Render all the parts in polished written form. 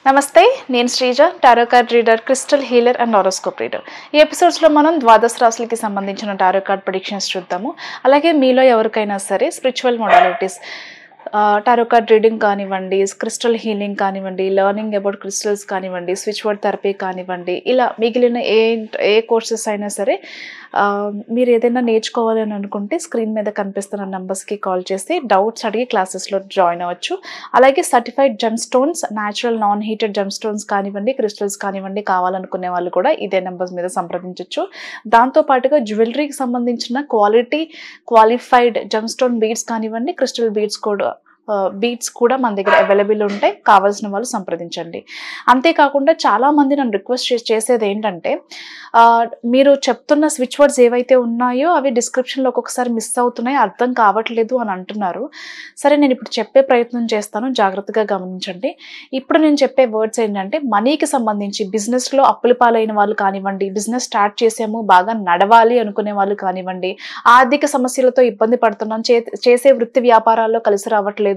నమస్తే, నేను Sreeja, tarot card reader, crystal healer and horoscope reader. ఈ ఎపిసోడ్స్లో మనం ద్వాదశ రాశులకి సంబంధించిన టారో కార్డ్ ప్రెడిక్షన్స్ చూద్దాము. అలాగే మీలో ఎవరికైనా సరే spiritual modalities, tarot card reading కానివ్వండి, క్రిస్టల్ హీలింగ్ కానివ్వండి, లెర్నింగ్ అబౌట్ క్రిస్టల్స్ కానివ్వండి, స్విచ్ వర్డ్ థెరపీ కానివ్వండి, ఇలా మిగిలిన ఏ కోర్సెస్ అయినా సరే మీరు ఏదైనా నేర్చుకోవాలి అని అనుకుంటే స్క్రీన్ మీద కనిపిస్తున్న నెంబర్స్కి కాల్ చేసి డౌట్స్ అడిగి క్లాసెస్లో జాయిన్ అవ్వచ్చు. అలాగే certified gem stones, natural non heated gem stones కానివ్వండి, క్రిస్టల్స్ కానివ్వండి కావాలనుకునే వాళ్ళు కూడా ఇదే నెంబర్స్ మీద సంప్రదించవచ్చు. దాంతోపాటుగా జ్యువెలరీకి సంబంధించిన క్వాలిఫైడ్ జెమ్ స్టోన్ బీడ్స్ కానివ్వండి, క్రిస్టల్ బీడ్స్ కూడా మన దగ్గర అవైలబుల్ ఉంటాయి. కావాల్సిన వాళ్ళు సంప్రదించండి. అంతేకాకుండా చాలామంది నన్ను రిక్వెస్ట్ చేసేది ఏంటంటే, మీరు చెప్తున్న స్విచ్ వర్డ్స్ ఏవైతే ఉన్నాయో అవి డిస్క్రిప్షన్లో ఒక్కొక్కసారి మిస్ అవుతున్నాయి, అర్థం కావట్లేదు అని అంటున్నారు. సరే, నేను ఇప్పుడు చెప్పే ప్రయత్నం చేస్తాను, జాగ్రత్తగా గమనించండి. ఇప్పుడు నేను చెప్పే వర్డ్స్ ఏంటంటే, మనీకి సంబంధించి బిజినెస్లో అప్పుల పాలైన వాళ్ళు కానివ్వండి, బిజినెస్ స్టార్ట్ చేసాము బాగా నడవాలి అనుకునే వాళ్ళు కానివ్వండి, ఆర్థిక సమస్యలతో ఇబ్బంది పడుతున్నాం, చేసే వృత్తి వ్యాపారాల్లో కలిసి రావట్లేదు,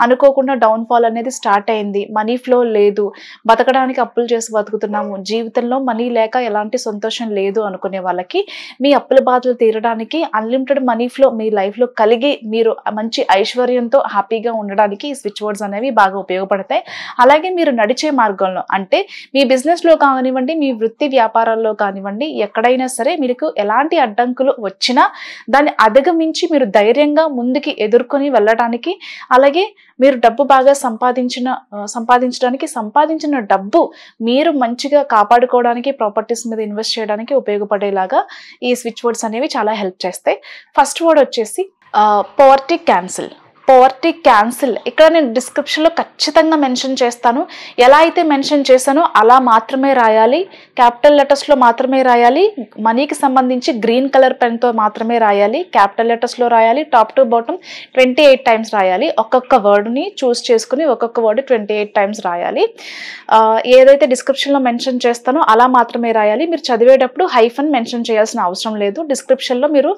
అనుకోకుండా డౌన్ ఫాల్ అనేది స్టార్ట్ అయింది, మనీ ఫ్లో లేదు, బతకడానికి అప్పులు చేసి బతుకుతున్నాము, జీవితంలో మనీ లేక ఎలాంటి సంతోషం లేదు అనుకునే వాళ్ళకి మీ అప్పుల బాధలు తీరడానికి, అన్లిమిటెడ్ మనీ ఫ్లో మీ లైఫ్లో కలిగి మీరు మంచి ఐశ్వర్యంతో హ్యాపీగా ఉండడానికి ఈ స్విచ్ వర్డ్స్ అనేవి బాగా ఉపయోగపడతాయి. అలాగే మీరు నడిచే మార్గంలో, అంటే మీ బిజినెస్లో కానివ్వండి, మీ వృత్తి వ్యాపారాల్లో కానివ్వండి, ఎక్కడైనా సరే మీకు ఎలాంటి అడ్డంకులు వచ్చినా దాన్ని అధిగమించి మీరు ధైర్యంగా ముందుకి ఎదుర్కొని వెళ్ళడానికి, అలాగే మీరు డబ్బు బాగా సంపాదించిన డబ్బు మీరు మంచిగా కాపాడుకోవడానికి, ప్రాపర్టీస్ మీద ఇన్వెస్ట్ చేయడానికి ఉపయోగపడేలాగా ఈ స్విచ్ వర్డ్స్ అనేవి చాలా హెల్ప్ చేస్తాయి. ఫస్ట్ వర్డ్ వచ్చేసి పోవర్టీ క్యాన్సిల్. ఇక్కడ నేను డిస్క్రిప్షన్లో ఖచ్చితంగా మెన్షన్ చేస్తాను. ఎలా అయితే మెన్షన్ చేశానో అలా మాత్రమే రాయాలి, క్యాపిటల్ లెటర్స్లో మాత్రమే రాయాలి, మనీకి సంబంధించి గ్రీన్ కలర్ పెన్తో మాత్రమే రాయాలి, క్యాపిటల్ లెటర్స్లో రాయాలి, టాప్ టు బాటమ్ 28 టైమ్స్ రాయాలి. ఒక్కొక్క వర్డ్ని చూస్ చేసుకుని ఒక్కొక్క వర్డ్ 28 టైమ్స్ రాయాలి. ఏదైతే డిస్క్రిప్షన్లో మెన్షన్ చేస్తానో అలా మాత్రమే రాయాలి. మీరు చదివేటప్పుడు హైఫన్ మెన్షన్ చేయాల్సిన అవసరం లేదు. డిస్క్రిప్షన్లో మీరు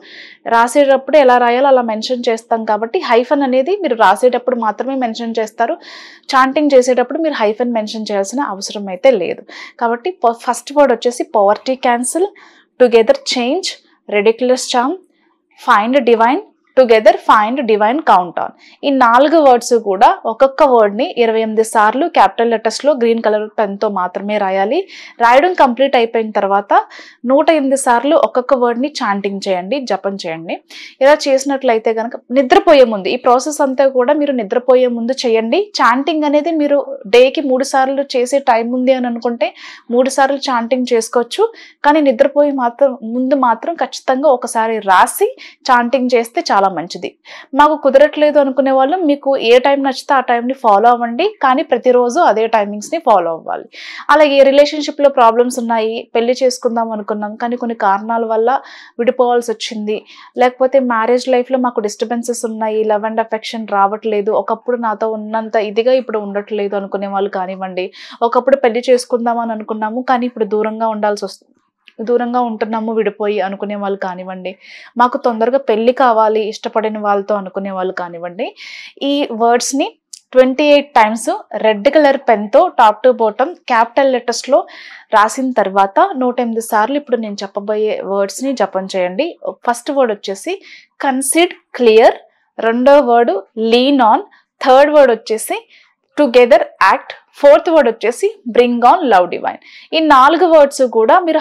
రాసేటప్పుడు ఎలా రాయాలో అలా మెన్షన్ చేస్తాం కాబట్టి హైఫన్ అనేది మీరు రాసేటప్పుడు మాత్రమే మెన్షన్ చేస్తారు. చాంటింగ్ చేసేటప్పుడు మీరు హైఫన్ మెన్షన్ చేయాల్సిన అవసరం అయితే లేదు. కాబట్టి ఫస్ట్ వర్డ్ వచ్చేసి poverty cancel, together change, ridiculous charm, find divine, together find divine count on. ఈ 4 వర్డ్స్ కూడా ఒక్కొక్క వర్డ్ని 28 సార్లు క్యాపిటల్ లెటర్స్లో గ్రీన్ కలర్ పెన్తో మాత్రమే రాయాలి. రాయడం కంప్లీట్ అయిపోయిన తర్వాత 108 సార్లు ఒక్కొక్క వర్డ్ని చాంటింగ్ చేయండి, జపం చేయండి. ఇలా చేసినట్లయితే కనుక నిద్రపోయే ముందు, ఈ ప్రాసెస్ అంతా కూడా మీరు నిద్రపోయే ముందు చేయండి. చాంటింగ్ అనేది మీరు డేకి 3 సార్లు చేసే టైం ఉంది అని అనుకుంటే 3 సార్లు చాంటింగ్ చేసుకోవచ్చు. కానీ నిద్రపోయే ముందు మాత్రం ఖచ్చితంగా ఒకసారి రాసి చాంటింగ్ చేస్తే చాలా మంచిది. మాకు కుదరట్లేదు అనుకునే వాళ్ళు మీకు ఏ టైం నచ్చితే ఆ టైంని ఫాలో అవ్వండి, కానీ ప్రతిరోజు అదే టైమింగ్స్ని ఫాలో అవ్వాలి. అలాగే రిలేషన్షిప్లో ప్రాబ్లమ్స్ ఉన్నాయి, పెళ్లి చేసుకుందాం అనుకున్నాం కానీ కొన్ని కారణాల వల్ల విడిపోవాల్సి వచ్చింది, లేకపోతే మ్యారేజ్ లైఫ్లో మాకు డిస్టర్బెన్సెస్ ఉన్నాయి, లవ్ అండ్ అఫెక్షన్ రావట్లేదు, ఒకప్పుడు నాతో ఉన్నంత ఇదిగా ఇప్పుడు ఉండట్లేదు అనుకునే వాళ్ళు కానివ్వండి, ఒకప్పుడు పెళ్లి చేసుకుందాం అని అనుకున్నాము కానీ ఇప్పుడు దూరంగా ఉంటున్నాము విడిపోయి అనుకునే వాళ్ళు కానివ్వండి, మాకు తొందరగా పెళ్లి కావాలి ఇష్టపడిన వాళ్ళతో అనుకునే వాళ్ళు కానివ్వండి, ఈ వర్డ్స్ని 28 టైమ్స్ రెడ్ కలర్ పెన్తో టాప్ టు బాటమ్ క్యాపిటల్ లెటర్స్లో రాసిన తర్వాత 108 సార్లు ఇప్పుడు నేను చెప్పబోయే వర్డ్స్ని జపం చేయండి. ఫస్ట్ వర్డ్ వచ్చేసి కన్సిడ్ క్లియర్, రెండో word lean on, third word వచ్చేసి టుగెదర్ యాక్ట్, ఫోర్త్ వర్డ్ వచ్చేసి బ్రింగ్ ఆన్ లవ్ డివైన్. ఈ 4 వర్డ్స్ కూడా మీరు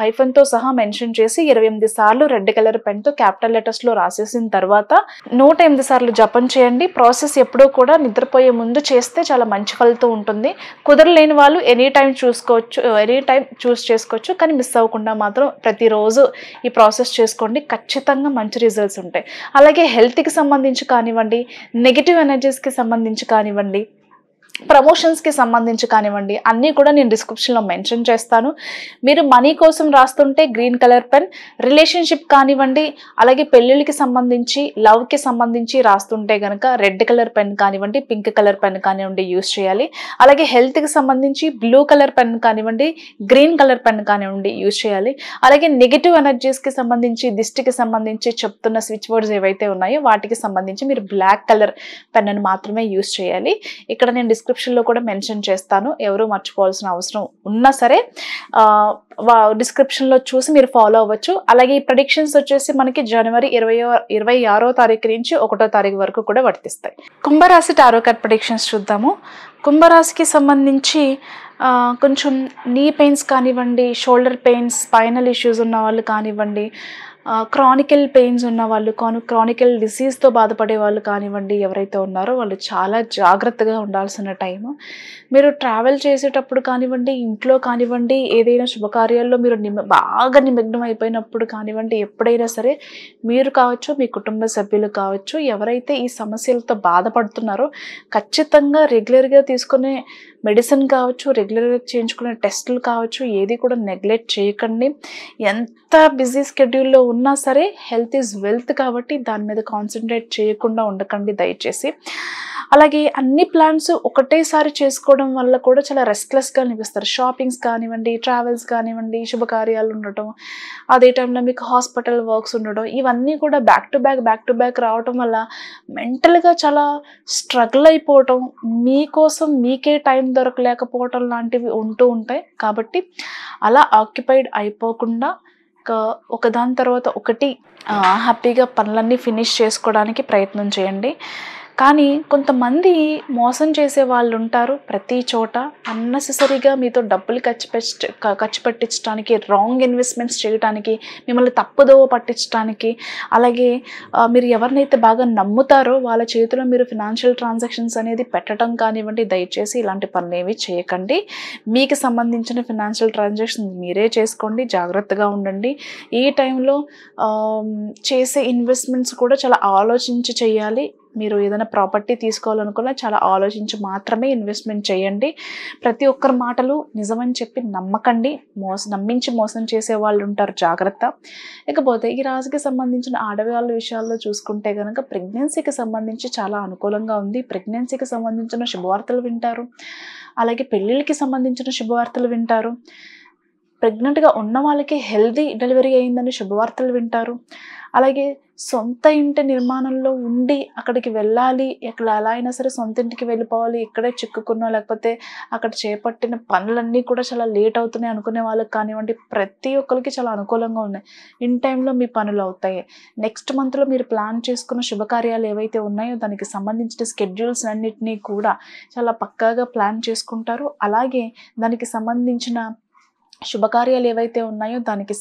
హైఫన్తో సహా మెన్షన్ చేసి 28 సార్లు రెడ్ కలర్ పెన్తో క్యాపిటల్ లెటర్స్లో రాసేసిన తర్వాత 108 సార్లు జపం చేయండి. ప్రాసెస్ ఎప్పుడూ కూడా నిద్రపోయే ముందు చేస్తే చాలా మంచి ఫలితం ఉంటుంది. కుదరలేని వాళ్ళు ఎనీ టైం చూస్ చేసుకోవచ్చు, కానీ మిస్ అవ్వకుండా మాత్రం ప్రతిరోజు ఈ ప్రాసెస్ చేసుకోండి, ఖచ్చితంగా మంచి రిజల్ట్స్ ఉంటాయి. అలాగే హెల్త్కి సంబంధించి కానివ్వండి, నెగిటివ్ ఎనర్జీస్కి సంబంధించి కానివ్వండి, ప్రమోషన్స్కి సంబంధించి కానివ్వండి, అన్నీ కూడా నేను డిస్క్రిప్షన్లో మెన్షన్ చేస్తాను. మీరు మనీ కోసం రాస్తుంటే గ్రీన్ కలర్ పెన్, రిలేషన్షిప్ కానివ్వండి, అలాగే పెళ్ళిళ్ళకి సంబంధించి లవ్కి సంబంధించి రాస్తుంటే కనుక రెడ్ కలర్ పెన్ కానివ్వండి, పింక్ కలర్ పెన్ కానివ్వండి యూస్ చేయాలి. అలాగే హెల్త్కి సంబంధించి బ్లూ కలర్ పెన్ కానివ్వండి, గ్రీన్ కలర్ పెన్ కానివ్వండి యూస్ చేయాలి. అలాగే నెగిటివ్ ఎనర్జీస్కి సంబంధించి, దిష్టికి సంబంధించి చెప్తున్న స్విచ్ వర్డ్స్ ఏవైతే ఉన్నాయో వాటికి సంబంధించి మీరు బ్లాక్ కలర్ పెన్ అని మాత్రమే యూస్ చేయాలి. ఇక్కడ నేను డిస్క్రిప్షన్లో కూడా మెన్షన్ చేస్తాను. ఎవరు మర్చిపోవాల్సిన అవసరం ఉన్నా సరే డిస్క్రిప్షన్లో చూసి మీరు ఫాలో అవ్వచ్చు. అలాగే ఈ ప్రెడిక్షన్స్ వచ్చేసి మనకి జనవరి 26వ తారీఖు నుంచి 1వ తారీఖు వరకు కూడా వర్తిస్తాయి. కుంభరాశి టారో కార్డ్ ప్రెడిక్షన్స్ చూద్దాము. కుంభరాశికి సంబంధించి కొంచెం నీ పెయిన్స్ కానివ్వండి, షోల్డర్ పెయిన్స్, స్పైనల్ ఇష్యూస్ ఉన్న వాళ్ళు కానివ్వండి, క్రానికల్ పెయిన్స్ ఉన్న వాళ్ళు, క్రానికల్ డిసీజ్తో బాధపడే వాళ్ళు కానివ్వండి, ఎవరైతే ఉన్నారో వాళ్ళు చాలా జాగ్రత్తగా ఉండాల్సిన టైము. మీరు ట్రావెల్ చేసేటప్పుడు కానివ్వండి, ఇంట్లో కానివ్వండి, ఏదైనా శుభకార్యాల్లో మీరు బాగా నిమగ్నం అయిపోయినప్పుడు కానివ్వండి, ఎప్పుడైనా సరే మీరు కావచ్చు, మీ కుటుంబ సభ్యులు కావచ్చు, ఎవరైతే ఈ సమస్యలతో బాధపడుతున్నారో ఖచ్చితంగా రెగ్యులర్గా తీసుకునే మెడిసిన్ కావచ్చు, రెగ్యులర్గా చేయించుకునే టెస్టులు కావచ్చు, ఏది కూడా నెగ్లెక్ట్ చేయకండి. ఎంత బిజీ స్కెడ్యూల్లో ఉన్నా సరే హెల్త్ ఈజ్ వెల్త్ కాబట్టి దాని మీద కాన్సన్ట్రేట్ చేయకుండా ఉండకండి దయచేసి. అలాగే అన్ని ప్లాన్స్ ఒకటేసారి చేసుకోవడం వల్ల కూడా చాలా రెస్ట్లెస్గా అనిపిస్తారు. షాపింగ్స్ కానివ్వండి, ట్రావెల్స్ కానివ్వండి, శుభకార్యాలు ఉండటం, అదే టైంలో మీకు హాస్పిటల్ వర్క్స్ ఉండడం, ఇవన్నీ కూడా బ్యాక్ టు బ్యాక్ రావటం వల్ల మెంటల్గా చాలా స్ట్రగుల్ అయిపోవటం, మీకోసం మీకే టైం దొరకలేకపోవటం లాంటివి ఉంటూ ఉంటాయి. కాబట్టి అలా ఆక్యుపైడ్ అయిపోకుండా ఒకదాని తర్వాత ఒకటి హ్యాపీగా పనులన్నీ ఫినిష్ చేసుకోవడానికి ప్రయత్నం చేయండి. కానీ కొంతమంది మోసం చేసే వాళ్ళు ఉంటారు ప్రతి చోట. అన్నెసెసరీగా మీతో డబ్బులు ఖర్చు పెట్టించడానికి, రాంగ్ ఇన్వెస్ట్మెంట్స్ చేయడానికి, మిమ్మల్ని తప్పుదోవ పట్టించడానికి, అలాగే మీరు ఎవరినైతే బాగా నమ్ముతారో వాళ్ళ చేతిలో మీరు ఫినాన్షియల్ ట్రాన్సాక్షన్స్ అనేది పెట్టడం కానివ్వండి. దయచేసి ఇలాంటి పనులు ఏవి చేయకండి. మీకు సంబంధించిన ఫినాన్షియల్ ట్రాన్సాక్షన్స్ మీరే చేసుకోండి, జాగ్రత్తగా ఉండండి. ఈ టైంలో చేసే ఇన్వెస్ట్మెంట్స్ కూడా చాలా ఆలోచించి చేయాలి. మీరు ఏదైనా ప్రాపర్టీ తీసుకోవాలనుకున్నా చాలా ఆలోచించి మాత్రమే ఇన్వెస్ట్మెంట్ చేయండి. ప్రతి ఒక్కరి మాటలు నిజమని చెప్పి నమ్మకండి. నమ్మించి మోసం చేసే వాళ్ళు ఉంటారు, జాగ్రత్త. ఇకపోతే ఈ రాశికి సంబంధించిన ఆడవాళ్ళ విషయాల్లో చూసుకుంటే కనుక ప్రెగ్నెన్సీకి సంబంధించి చాలా అనుకూలంగా ఉంది. ప్రెగ్నెన్సీకి సంబంధించిన శుభవార్తలు వింటారు, అలాగే పెళ్ళిళ్ళకి సంబంధించిన శుభవార్తలు వింటారు. ప్రెగ్నెంట్గా ఉన్న వాళ్ళకి హెల్దీ డెలివరీ అయిందని శుభవార్తలు వింటారు. అలాగే సొంత ఇంటి నిర్మాణంలో ఉండి అక్కడికి వెళ్ళాలి, ఎక్కడ ఎలా అయినా సరే సొంత ఇంటికి వెళ్ళిపోవాలి, ఇక్కడే చిక్కుకున్నా లేకపోతే అక్కడ చేపట్టిన పనులన్నీ కూడా చాలా లేట్ అవుతున్నాయి అనుకునే వాళ్ళకి కానివ్వండి, ప్రతి ఒక్కరికి చాలా అనుకూలంగా ఉన్నాయి. ఇన్ టైంలో మీ పనులు అవుతాయి. నెక్స్ట్ మంత్లో మీరు ప్లాన్ చేసుకున్న శుభకార్యాలు ఏవైతే ఉన్నాయో దానికి సంబంధించిన స్కెడ్యూల్స్ అన్నిటినీ కూడా చాలా పక్కాగా ప్లాన్ చేసుకుంటారు. అలాగే దానికి సంబంధించిన శుభకార్యాలు ఏవైతే ఉన్నాయో దానికి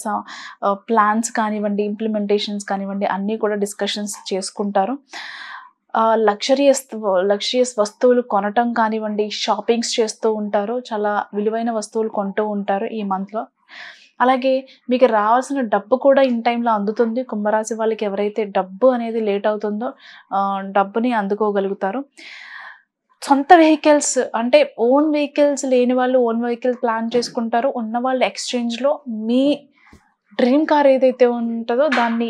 ప్లాన్స్ కానివ్వండి, ఇంప్లిమెంటేషన్స్ కానివ్వండి, అన్నీ కూడా డిస్కషన్స్ చేసుకుంటారు. లగ్జరియస్ వస్తువులు కొనటం కానివ్వండి, షాపింగ్స్ చేస్తూ ఉంటారు. చాలా విలువైన వస్తువులు కొంటూ ఉంటారు ఈ మంత్లో. అలాగే మీకు రావాల్సిన డబ్బు కూడా ఇన్ టైంలో అందుతుంది. కుంభరాశి వాళ్ళకి ఎవరైతే డబ్బు అనేది లేట్ అవుతుందో డబ్బుని అందుకోగలుగుతారు. సొంత వెహికల్స్ అంటే ఓన్ వెహికల్స్ లేని వాళ్ళు ఓన్ వెహికల్ ప్లాన్ చేసుకుంటారు. ఉన్న వాళ్ళు ఎక్స్చేంజ్లో మీ డ్రీమ్ కార్ ఏదైతే ఉంటుందో దాన్ని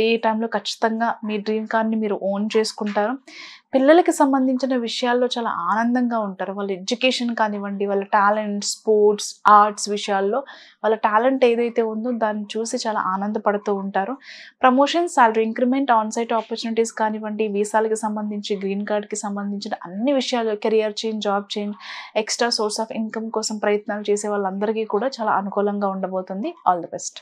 ఈ టైంలో ఖచ్చితంగా మీ డ్రీమ్ కార్ని మీరు ఓన్ చేసుకుంటారు. పిల్లలకి సంబంధించిన విషయాల్లో చాలా ఆనందంగా ఉంటారు. వాళ్ళ ఎడ్యుకేషన్ కానివ్వండి, వాళ్ళ టాలెంట్, స్పోర్ట్స్, ఆర్ట్స్ విషయాల్లో వాళ్ళ టాలెంట్ ఏదైతే ఉందో దాన్ని చూసి చాలా ఆనందపడుతూ ఉంటారు. Promotion, salary increment, onsite opportunities కానివ్వండి, వీసాలకి సంబంధించి, గ్రీన్ కార్డ్కి సంబంధించిన అన్ని విషయాలు, career change, job change, extra source of income కోసం ప్రయత్నాలు చేసే వాళ్ళందరికీ కూడా చాలా అనుకూలంగా ఉండబోతుంది. All the best.